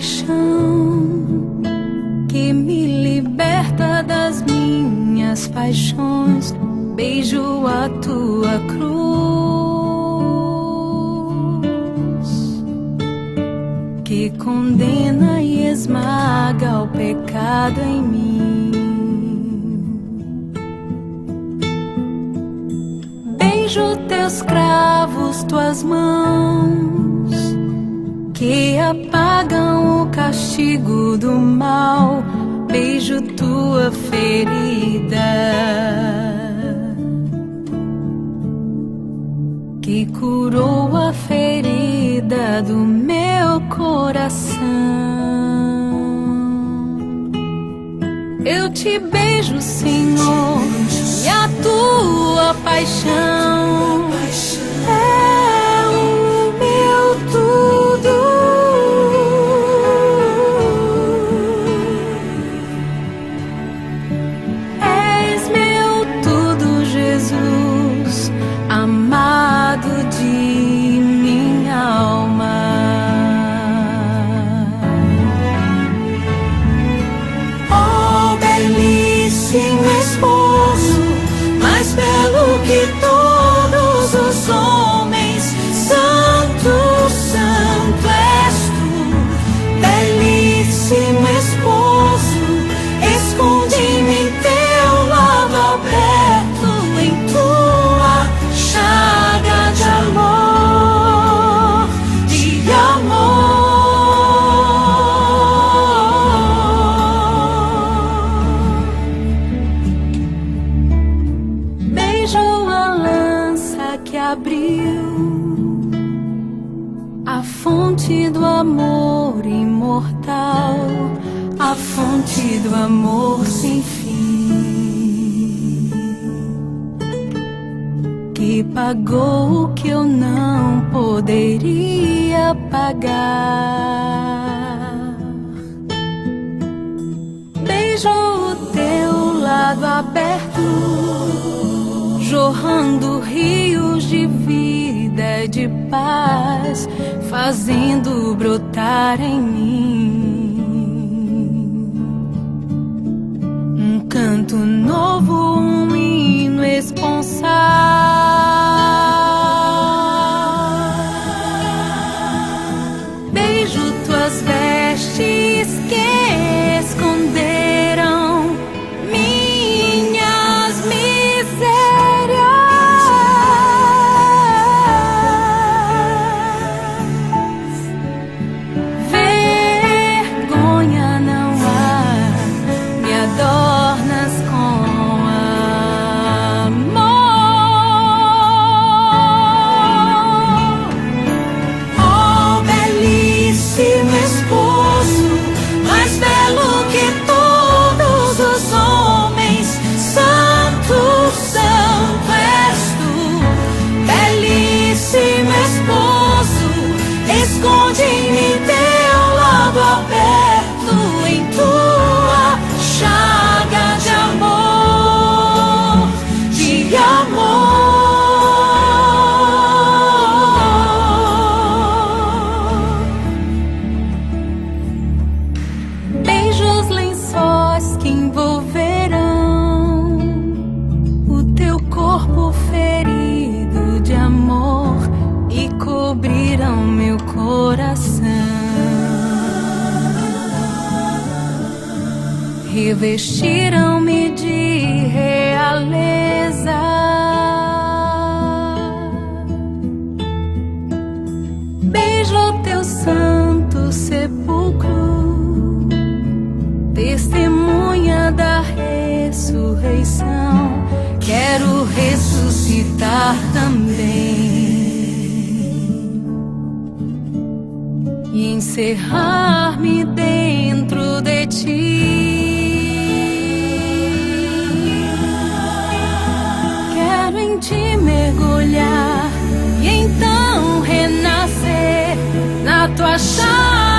paixão que me liberta das minhas paixões. Beijo a tua cruz, que condena e esmaga o pecado em mim. Beijo teus cravos, tuas mãos, que apagam o castigo do mal. Beijo tua ferida, que curou a ferida do meu coração. Eu te beijo, Senhor, e a tua paixão é o meu tudo. És meu tudo, Jesus, amado de minha alma. Oh, belíssimo esposo, mais belo que todos os homens, santo, santo és tu. Belíssimo esposo, esconde-me em teu lado aberto, em tua chaga de amor, de amor. Beijo a lança que abriu a fonte do amor imortal, a fonte do amor sem fim, que pagou o que eu não poderia pagar. Beijo o teu lado aberto, jorrando rios de vida e de paz, fazendo brotar em mim um canto novo, um hino esponsal. Beijo tuas vestes que esconderam minhas misérias. Vergonha não há, me adornas com amor. Oh, belíssimo esposo, mais belo que todos os homens, santo, santo és tu. Belíssimo esposo, esconde-me em teu lado aberto, em tua chaga de amor, de amor. Beijo os lençóis que envolverão o teu corpo ferido de amor e cobrirão meu coração. Revestiram-me de realeza. Beijo o teu santo sepulcro, testemunha da ressurreição. Quero ressuscitar também e encerrar-me dentro de ti. Quero em ti mergulhar e então renascer na tua chaga